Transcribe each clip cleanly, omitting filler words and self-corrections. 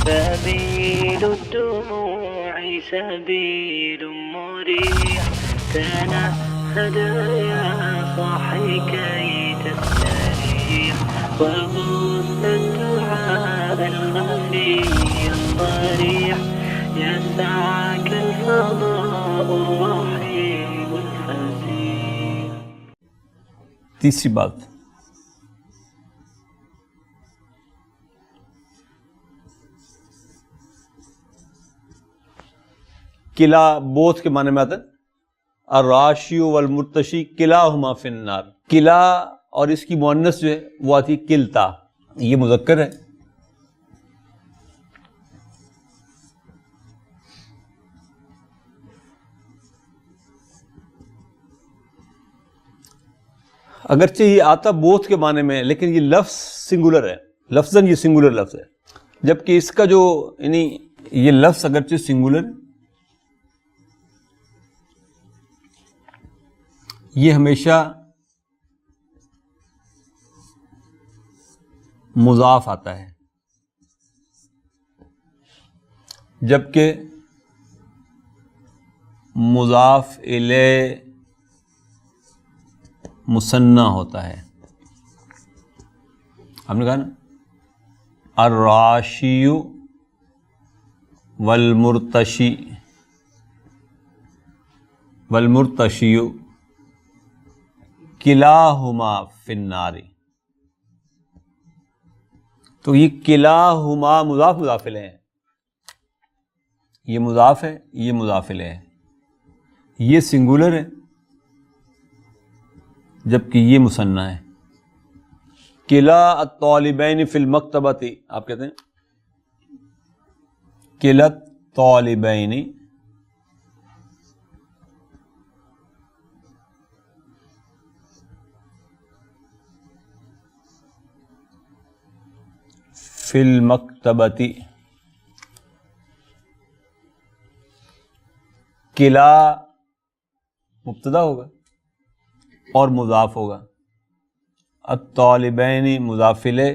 سبيل الدموع سبيل مريح تنهد يا صاحي كي تستريح وغص الدعاء الخفي الصريح يسعك الفضاء الرحيم الفسيح. تیسری بات، قلعہ بوتھ کے معنی میں آتا ہے الراشی والمرتشی کلاہما فی النار. قلعہ اور اس کی مؤنث جو ہے وہ آتی کلتا، یہ مذکر ہے. اگرچہ یہ آتا بوتھ کے معنی میں لیکن یہ لفظ سنگولر ہے، لفظاً یہ سنگولر لفظ ہے، جبکہ اس کا جو یعنی یہ لفظ اگرچہ سنگولر یہ ہمیشہ مضاف آتا ہے، جبکہ مضاف الیہ مثنی ہوتا ہے. آپ نے کہا نا الراشی والمرتشی کلاہما فی النار. تو یہ کلاہما مضاف مضاف الیہ ہے، یہ مضاف ہے، یہ مضاف الیہ ہے، یہ سنگولر ہے جبکہ یہ مثنی ہے. کلا الطالبین فی المکتبۃ، آپ کہتے ہیں کلا الطالبین فی المکتبۃ. کلا مبتدا ہوگا اور مضاف ہوگا، الطالبین مضاف الیہ،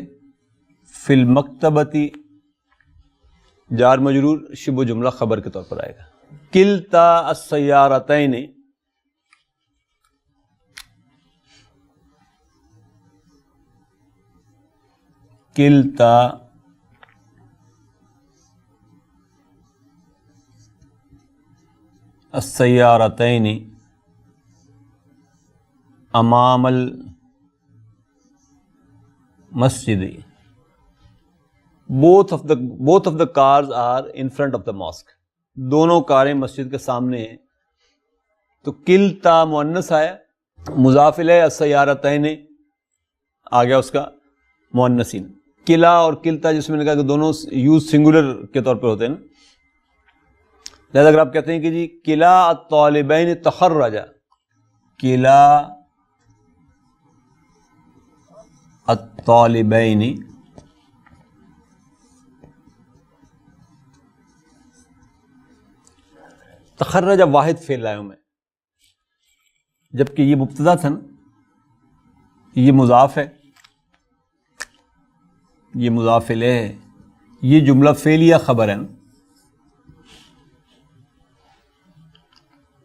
فی المکتبۃ جار مجرور شبہ جملہ خبر کے طور پر آئے گا. کلتا السیارتین کلتا السیارتین امام المسجد. both of the cars are in front of the mosque. دونوں کاریں مسجد کے سامنے ہیں. تو کلتا مؤنث آیا، مضاف الیہ السیارتین آ گیا اس کا مؤنثین. کلا اور کلتا جس میں نے کہا کہ دونوں یوز سنگولر کے طور پر ہوتے ہیں نا، لہذا اگر آپ کہتے ہیں کہ جی کلا الطالبین تخرجا، کلا الطالبین تخرج واحد فعل لایا ہوں میں، جبکہ یہ مبتدا تھا نا، یہ مضاف ہے، یہ مضاف الیہ ہے، یہ جملہ فعلیہ خبر ہے نا،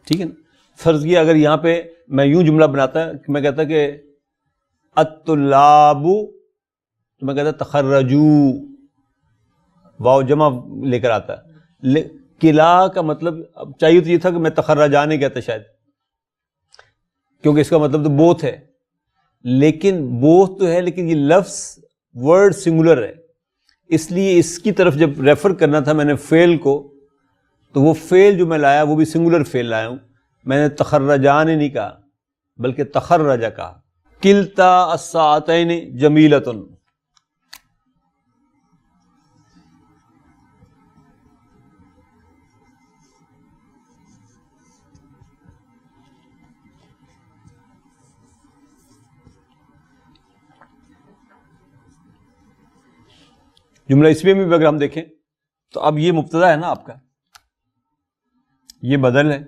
ٹھیک ہے نا. فرض کیا اگر یہاں پہ میں یوں جملہ بناتا کہ میں کہتا کہ الطلاب، تو میں کہتا تخرجو، واو جمع لے کر آتا. قلعہ کا مطلب اب چاہیے تو یہ تھا کہ میں تخرجانے کہتا شاید، کیونکہ اس کا مطلب تو بوتھ ہے، لیکن بوتھ تو ہے لیکن یہ لفظ ورڈ سنگولر ہے، اس لیے اس کی طرف جب ریفر کرنا تھا میں نے فعل کو، تو وہ فعل جو میں لایا وہ بھی سنگولر فعل لایا ہوں. میں نے تخرجان نہیں کہا بلکہ تخرجا کہا. کلتا الساعتین جمیلۃ، جملہ اسمیہ میں بھی اگر ہم دیکھیں تو اب یہ مبتدا ہے نا آپ کا، یہ بدل ہے،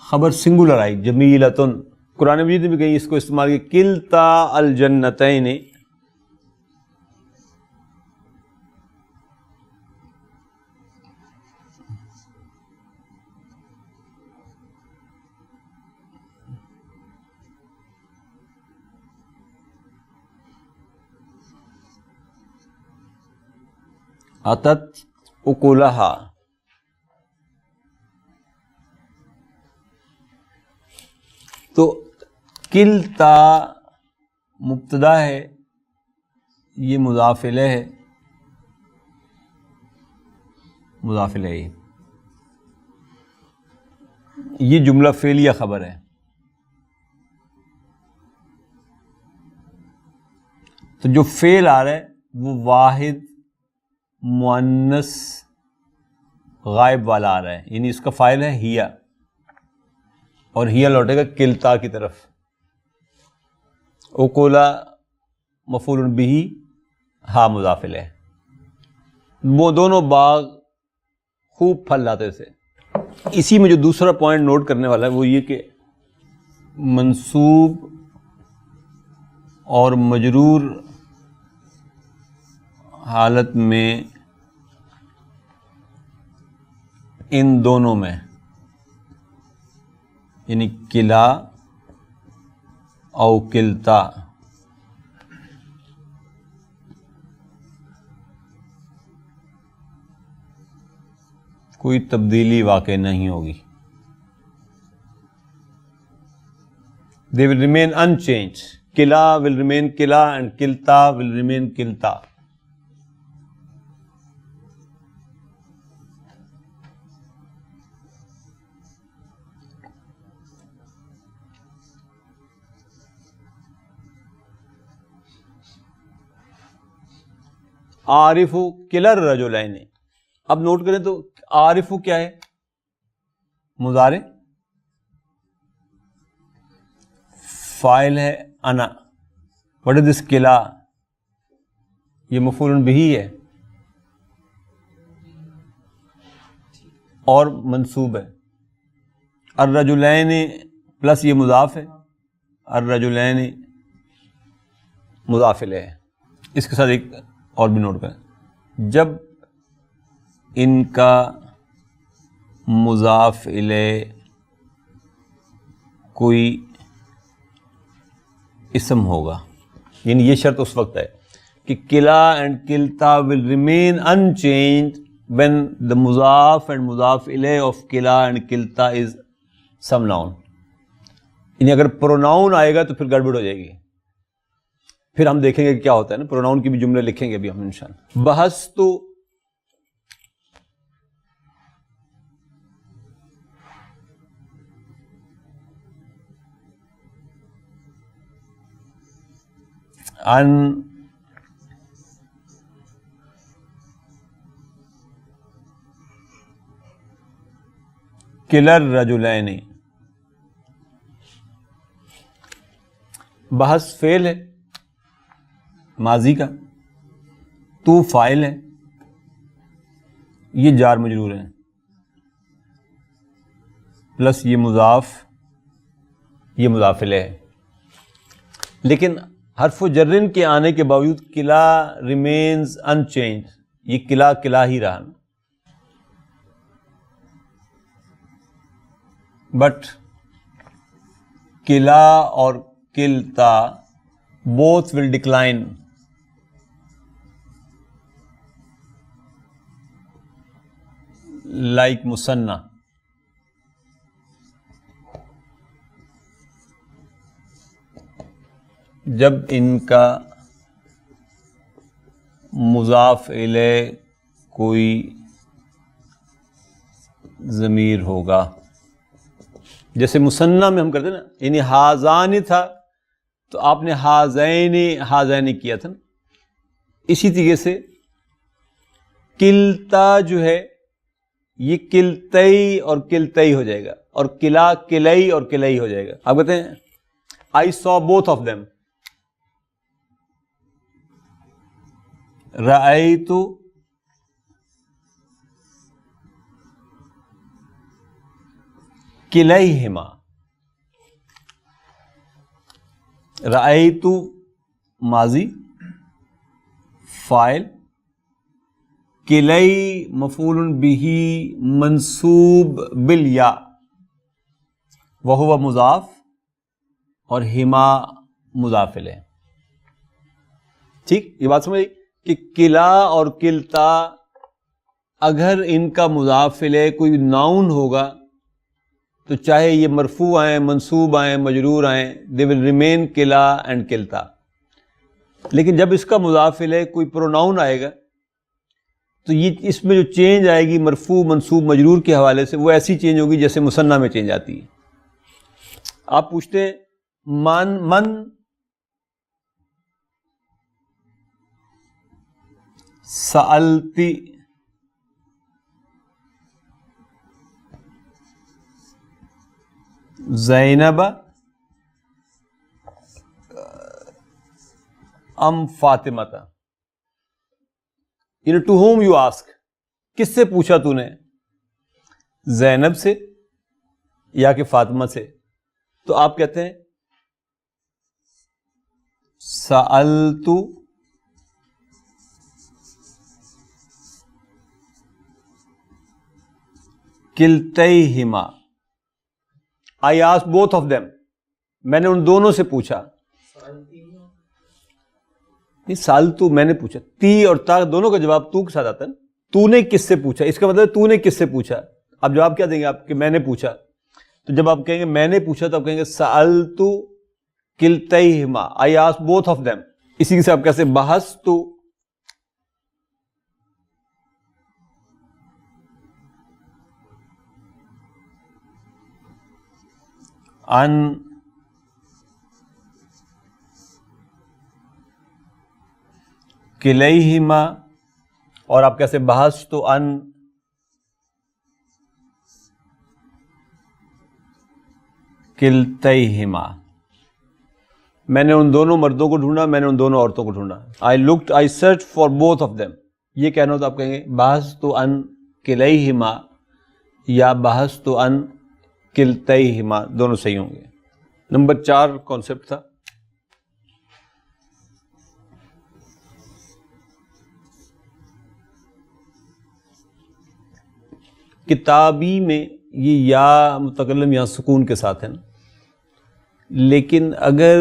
خبر سنگولر آئی جمیلتن. قرآن مجید میں بھی کہیں اس کو استعمال کیا کلتا الجنتین، اتت اکلہا، تو کلتا مبتدا ہے، یہ مضاف الیہ ہے، مضاف الیہ، یہ جملہ فعلیہ خبر ہے. تو جو فعل آ رہا ہے وہ واحد مؤنث غائب والا آ رہا ہے، یعنی اس کا فاعل ہے ہیا، اور ہیا لوٹے گا کلتا کی طرف. اوکولا مفعول بہ، ہا مضاف الیہ. وہ دونوں باغ خوب پھل لاتے تھے. اسی میں جو دوسرا پوائنٹ نوٹ کرنے والا ہے وہ یہ کہ منصوب اور مجرور حالت میں ان دونوں میں، یعنی کلا او کلتا، کوئی تبدیلی واقع نہیں ہوگی. They will remain unchanged. Kila will remain kila and kilta will remain kilta. عارف کلا الرجلین. اب نوٹ کریں تو عارف کیا ہے؟ مضارع، فاعل ہے انا. واٹ از دس کلا؟ یہ مفعول بہ ہے اور منصوب ہے. الرجلین پلس یہ مضاف ہے، الرجلین مضاف الیہ ہے. اس کے ساتھ ایک اور بھی نوٹ کریں، جب ان کا مضاف الیہ کوئی اسم ہوگا، یعنی یہ شرط اس وقت ہے کہ کلا اینڈ کلتا will remain unchanged when the مضاف اینڈ مضاف الیہ آف کلا اینڈ کلتا از سم ناؤن. یعنی اگر پروناؤن آئے گا تو پھر گڑبڑ ہو جائے گی. پھر ہم دیکھیں گے کہ کیا ہوتا ہے نا، پروناؤن کی بھی جملے لکھیں گے ابھی ہم انشاءاللہ. بحث تو ان کلا الرجلین. بحث فعل ہے ماضی کا، تو فاعل ہے، یہ جار مجرور ہیں، پلس یہ مضاف، یہ مضاف الیہ ہے. لیکن حرف و جرن کے آنے کے باوجود کلا ریمینز انچینج، یہ کلا کلا ہی رہا. بٹ کلا اور کلتا both will decline like musanna. جب ان کا مضاف الیہ کوئی ضمیر ہوگا، جیسے مثنیٰ میں ہم کرتے نا، یعنی ہازانی تھا تو آپ نے ہازینی کیا تھا نا. اسی طریقے سے کلتا جو ہے یہ کلتئی اور کلتئی ہو جائے گا، اور کلا کلئی اور کلئی ہو جائے گا. آپ کہتے ہیں I saw both of them. رأیت کلیہما. رأیت ماضی، فاعل، کلی مفعول بہ منصوب بالیا وہو مضاف، اور ہما مضاف الیہ. ٹھیک، یہ بات سمجھ کہ کلا اور کلتا اگر ان کا مضاف الیہ کوئی ناؤن ہوگا تو چاہے یہ مرفوع آئیں، منصوب آئیں، مجرور آئیں، دے ول ریمین کلا اینڈ کلتا. لیکن جب اس کا مضاف الیہ کوئی پروناؤن آئے گا تو یہ اس میں جو چینج آئے گی مرفوع منصوب مجرور کے حوالے سے وہ ایسی چینج ہوگی جیسے مثنیٰ میں چینج آتی ہے. آپ پوچھتے ہیں من سألتی زینب ام فاطمہ تھا. ٹو ہوم یو آسک، کس سے پوچھا تو نے؟ زینب سے یا کہ فاطمہ سے؟ تو آپ کہتے ہیں سألت کلتیہما، I asked both of them، میں نے ان دونوں سے پوچھا. سالتو میں نے پوچھا، تی اور تا دونوں کا جواب تو کے ساتھ آتا ہے. تو نے کس سے پوچھا، اس کا مطلب تو نے کس سے پوچھا. اب جواب کیا دیں گے آپ کہ میں نے پوچھا. تو جب آپ کہیں گے میں نے پوچھا تو آپ کہیں گے سألتو کلتیہما، I asked both of them. اسی سے آپ کیسے بحثتو ان کلیہما، اور آپ کیسے بحثتو ان کلتیہما. میں نے ان دونوں مردوں کو ڈھونڈا، میں نے ان دونوں عورتوں کو ڈھونڈا. I searched for both of them. یہ کہنا ہو تو آپ کہیں گے بحثتو ان کلیہما یا بحثتو ان کلتیہما، دونوں صحیح ہوں گے. نمبر 4 کانسیپٹ تھا کتابی میں. یہ یا متکلم یہاں سکون کے ساتھ ہے نا، لیکن اگر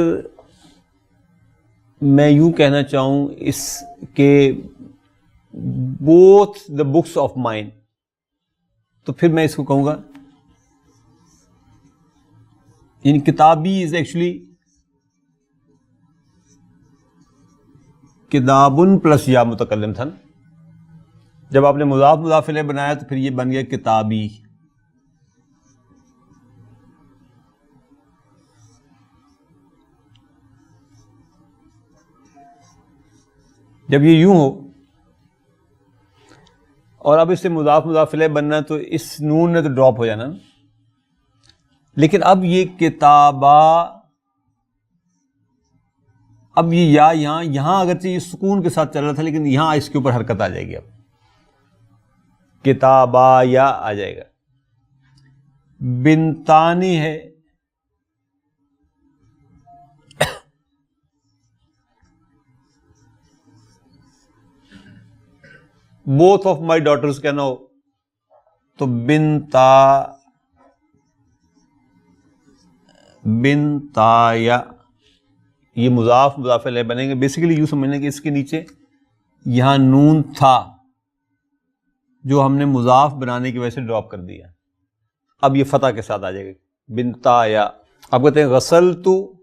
میں یوں کہنا چاہوں اس کے both the books of mine, تو پھر میں اس کو کہوں گا یعنی کتابی از ایکچولی کتابن پلس یا متکلم تھا نا. جب آپ نے مضاف مضاف الیہ بنایا تو پھر یہ بن گیا کتابی. جب یہ یوں ہو اور اب اس سے مضاف مضاف الیہ بننا تو اس نون نے تو ڈراپ ہو جانا نا. لیکن اب یہ کتابہ، اب یہ یا یہاں اگرچہ یہ سکون کے ساتھ چل رہا تھا لیکن یہاں اس کے اوپر حرکت آ جائے گی. اب کتابہ یا آ جائے گا. بنتانی ہے، both of my daughters کہنا ہو تو بنتایا، یہ مضاف مضاف الیہ بنیں گے. بیسیکلی یوں سمجھنے کہ اس کے نیچے یہاں نون تھا جو ہم نے مضاف بنانے کی وجہ سے ڈراپ کر دیا. اب یہ فتح کے ساتھ آ جائے گا بنتایا. آپ کہتے ہیں غسلتو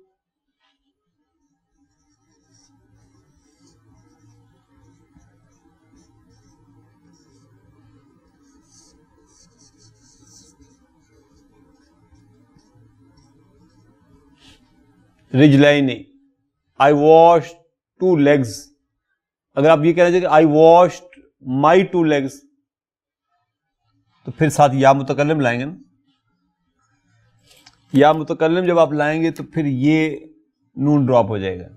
رجلین، I washed 2 legs. اگر آپ یہ کہنا چاہیے کہ I washed my 2 legs تو پھر ساتھ یا متکلم لائیں گے نا. یا متکلم جب آپ لائیں گے تو پھر یہ نون ڈراپ ہو جائے گا.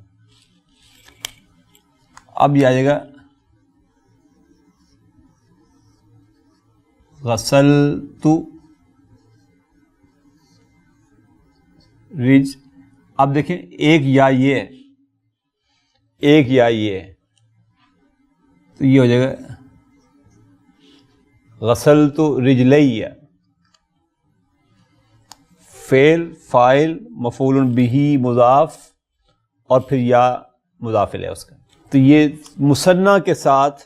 اب یہ آ جائے گا غسلت رج. اب دیکھیں ایک یا یہ ہے، ایک یا یہ ہے، تو یہ ہو جائے گا غسلت رجلی. فعل فاعل مفعول بہ مضاف اور پھر یا مضاف الیہ اس کا. تو یہ مثنیٰ کے ساتھ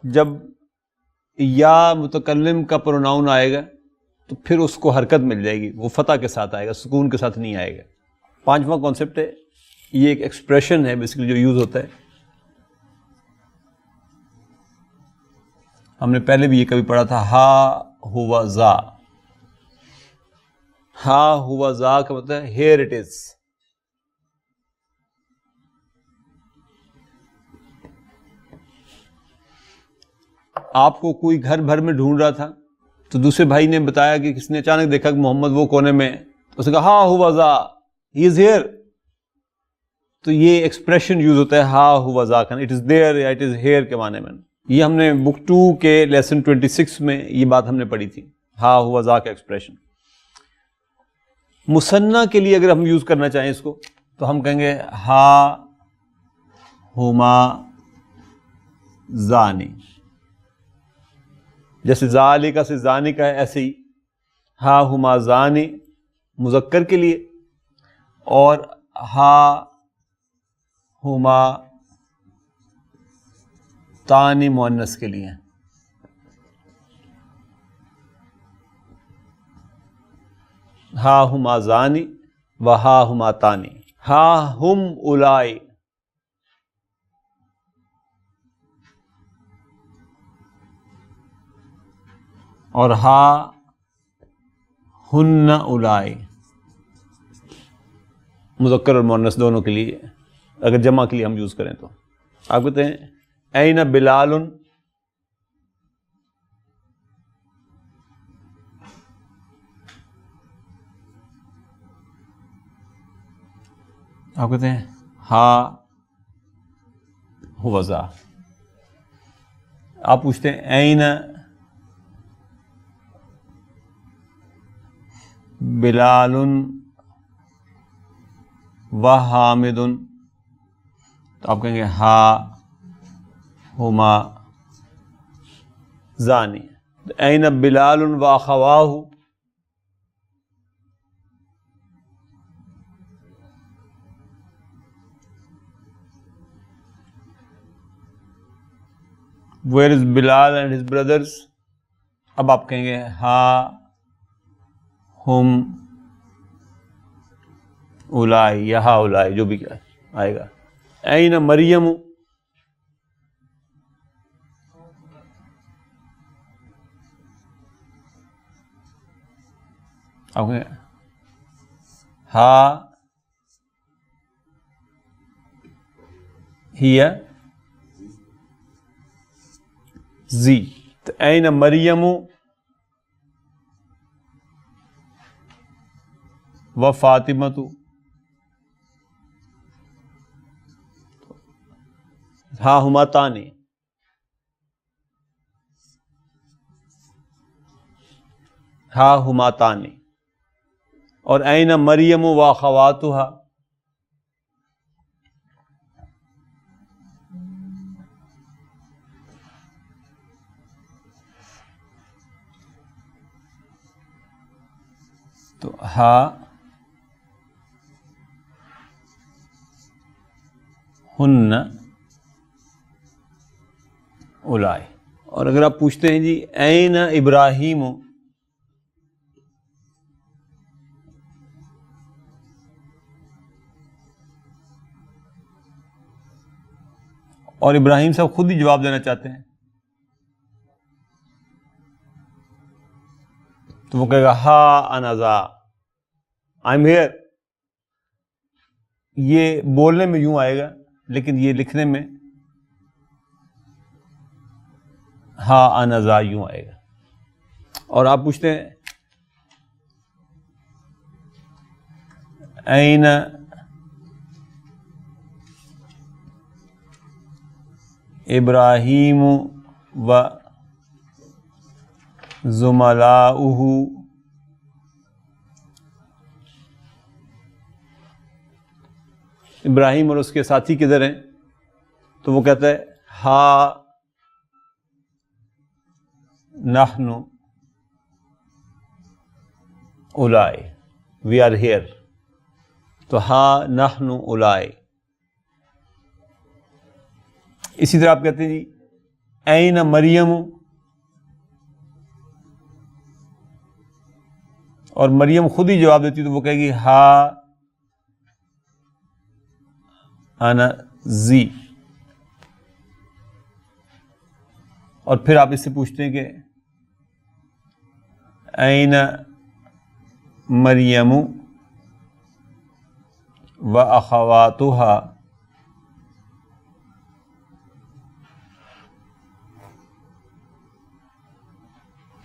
جب یا متکلم کا پروناؤن آئے گا تو پھر اس کو حرکت مل جائے گی، وہ فتح کے ساتھ آئے گا، سکون کے ساتھ نہیں آئے گا۔ پانچواں کانسیپٹ ہے، یہ ایک ایکسپریشن ہے بیسیکلی جو یوز ہوتا ہے۔ ہم نے پہلے بھی یہ کبھی پڑھا تھا، ہا ہوا ذا۔ ہا ہوا ذا کا مطلب ہے ہیئر اٹ از۔ آپ کو کوئی گھر بھر میں ڈھونڈ رہا تھا تو دوسرے بھائی نے بتایا کہ کس نے اچانک دیکھا کہ محمد وہ کونے میں ہے، اس نے کہا ہا ہوا ذا، ہی از ہیئر۔ تو یہ ایکسپریشن یوز ہوتا ہے ہا ہوا ذا کا، اٹ از دیئر یا اٹ از ہیئر کے معنی میں۔ یہ ہم نے بک 2 کے لیسن 26 میں یہ بات ہم نے پڑھی تھی، ہا ہوا ذا کا ایکسپریشن۔ مثنیٰ کے لیے اگر ہم یوز کرنا چاہیں اس کو تو ہم کہیں گے ہا ہما زانی، جیسے ذالک سے ذانک ہے، ایسے ہی ہا ہما زانی مذکر کے لیے اور ہا ہما تانی مؤنث کے لیے۔ ہا ہما زانی و ہا ہما تانی، ہا ہم اولائی، اور ہا ہن اولائی، مذکر اور مؤنث دونوں کے لیے، اگر جمع کے لیے ہم یوز کریں تو۔ آپ کہتے ہیں این بلال، آپ کہتے ہیں ہا ہوا ذا۔ آپ پوچھتے ہیں این بلال و حامد، تو آپ کہیں گے ہا ہما زانی۔ این بلال و اخواہ، where is Bilal and his brothers، اب آپ کہیں گے ہا ہم اولائی یا ہا اولائی، جو بھی کیا آئے گا۔ این مریم، آپ کہیں گے ہا ہی زی، تو این مریم و فاطمۃ، ہا ہما تانی، ہا ہما تانی، اور این مریم و اخواتھا، تو ہا ہن اولائی۔ اور اگر آپ پوچھتے ہیں جی این ابراہیم، اور ابراہیم صاحب خود ہی جواب دینا چاہتے ہیں تو وہ کہے گا ہا انا ذا، آئی ایم ہیئر۔ یہ بولنے میں یوں آئے گا لیکن یہ لکھنے میں ہا انا ذا یوں آئے گا۔ اور آپ پوچھتے ہیں این ابراہیم و زملاؤہ، ابراہیم اور اس کے ساتھی کدھر ہیں؟ تو وہ کہتا ہے ہا نحن اولائی، وی آر ہیئر، تو ہا نحن اولائی۔ اسی طرح آپ کہتے ہیں جی این مریم اور مریم خود ہی جواب دیتی تو وہ کہے گی ہا انا زی. اور پھر آپ اس سے پوچھتے ہیں کہ این مریم و اخواتها،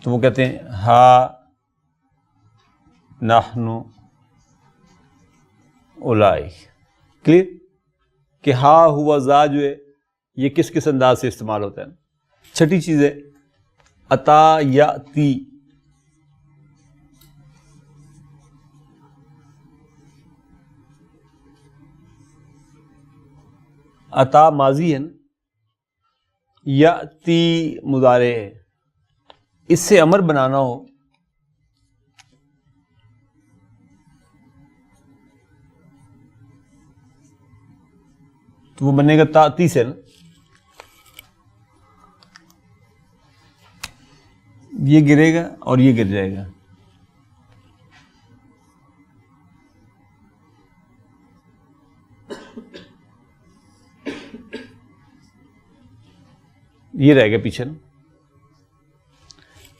تو وہ کہتے ہیں ہا نحن اولئک. کلیئر کہ ہا ہوا زا جو ہے یہ کس کس انداز سے استعمال ہوتا ہے. چھٹی چیز ہے اتا یاتی. اتا ماضی ہے نا، یاتی مضارع ہے. اس سے امر بنانا ہو تو وہ بنے گا تاتی سے نا. یہ گرے گا اور یہ گر جائے گا. یہ رہ گیا پیچھے نا.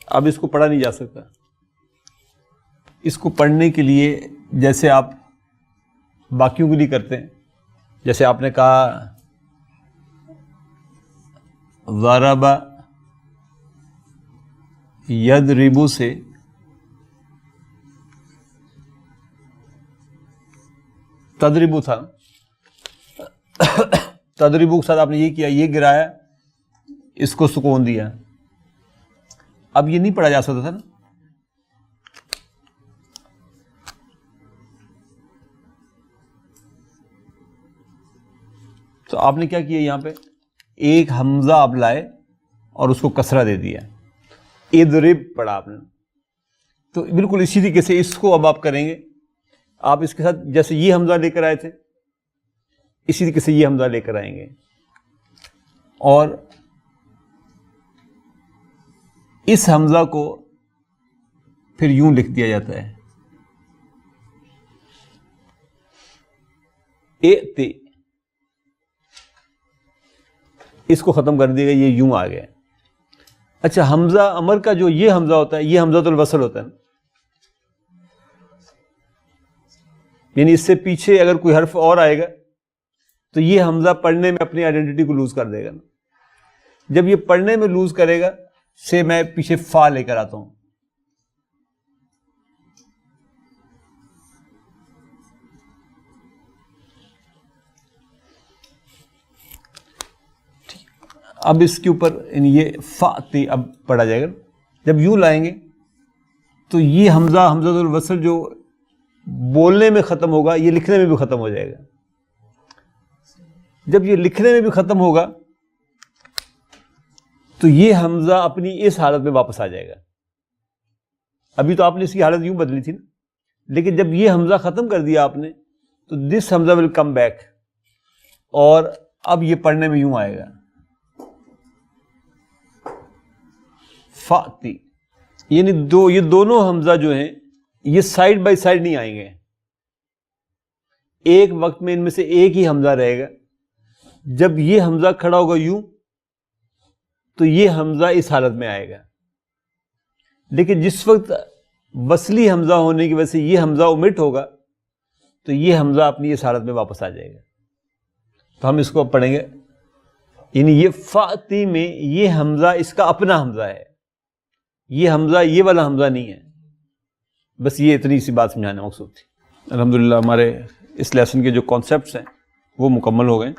اب اس کو پڑھا نہیں جا سکتا. اس کو پڑھنے کے لیے جیسے آپ باقیوں کے لیے کرتے ہیں، جیسے آپ نے کہا ضرب یضرب سے تضرب تھا، تضرب کے ساتھ آپ نے یہ کیا، یہ گرایا، اس کو سکون دیا. اب یہ نہیں پڑھا جا سکتا تھا نا. تو آپ نے کیا کیا، یہاں پہ ایک حمزہ آپ لائے اور اس کو کسرہ دے دیا، اضرب پڑھا آپ نے. تو بالکل اسی طریقے سے اس کو اب آپ کریں گے. آپ اس کے ساتھ جیسے یہ حمزہ لے کر آئے تھے اسی طریقے سے یہ حمزہ لے کر آئیں گے، اور اس حمزہ کو پھر یوں لکھ دیا جاتا ہے اے. اس کو ختم کر دیا گیا، یہ یوں آ گیا. اچھا حمزہ امر کا جو یہ حمزہ ہوتا ہے یہ حمزہ الوصل ہوتا ہے نا، یعنی اس سے پیچھے اگر کوئی حرف اور آئے گا تو یہ حمزہ پڑھنے میں اپنی آئیڈینٹی کو لوز کر دے گا نا. جب یہ پڑھنے میں لوز کرے گا سے میں پیچھے فا لے کر آتا ہوں. اب اس کے اوپر یہ فا تی اب پڑھا جائے گا. جب یوں لائیں گے تو یہ حمزہ الوصل جو بولنے میں ختم ہوگا یہ لکھنے میں بھی ختم ہو جائے گا. جب یہ لکھنے میں بھی ختم ہوگا تو یہ حمزہ اپنی اس حالت میں واپس آ جائے گا. ابھی تو آپ نے اس کی حالت یوں بدلی تھی نا، لیکن جب یہ حمزہ ختم کر دیا آپ نے تو دس حمزہ ول کم بیک، اور اب یہ پڑھنے میں یوں آئے گا فاتی. یعنی یہ دونوں حمزہ جو ہیں یہ سائڈ بائی سائڈ نہیں آئیں گے، ایک وقت میں ان میں سے ایک ہی حمزہ رہے گا. جب یہ حمزہ کھڑا ہوگا یوں تو یہ حمزہ اس حالت میں آئے گا، لیکن جس وقت وصلی حمزہ ہونے کی وجہ سے یہ حمزہ omit ہوگا تو یہ حمزہ اپنی اس حالت میں واپس آ جائے گا. تو ہم اس کو اب پڑھیں گے. یعنی یہ فاتی میں یہ حمزہ اس کا اپنا حمزہ ہے، یہ حمزہ یہ والا حمزہ نہیں ہے. بس یہ اتنی سی بات سمجھانا مقصود تھی. الحمدللہ ہمارے اس لیسن کے جو کانسیپٹس ہیں وہ مکمل ہو گئے.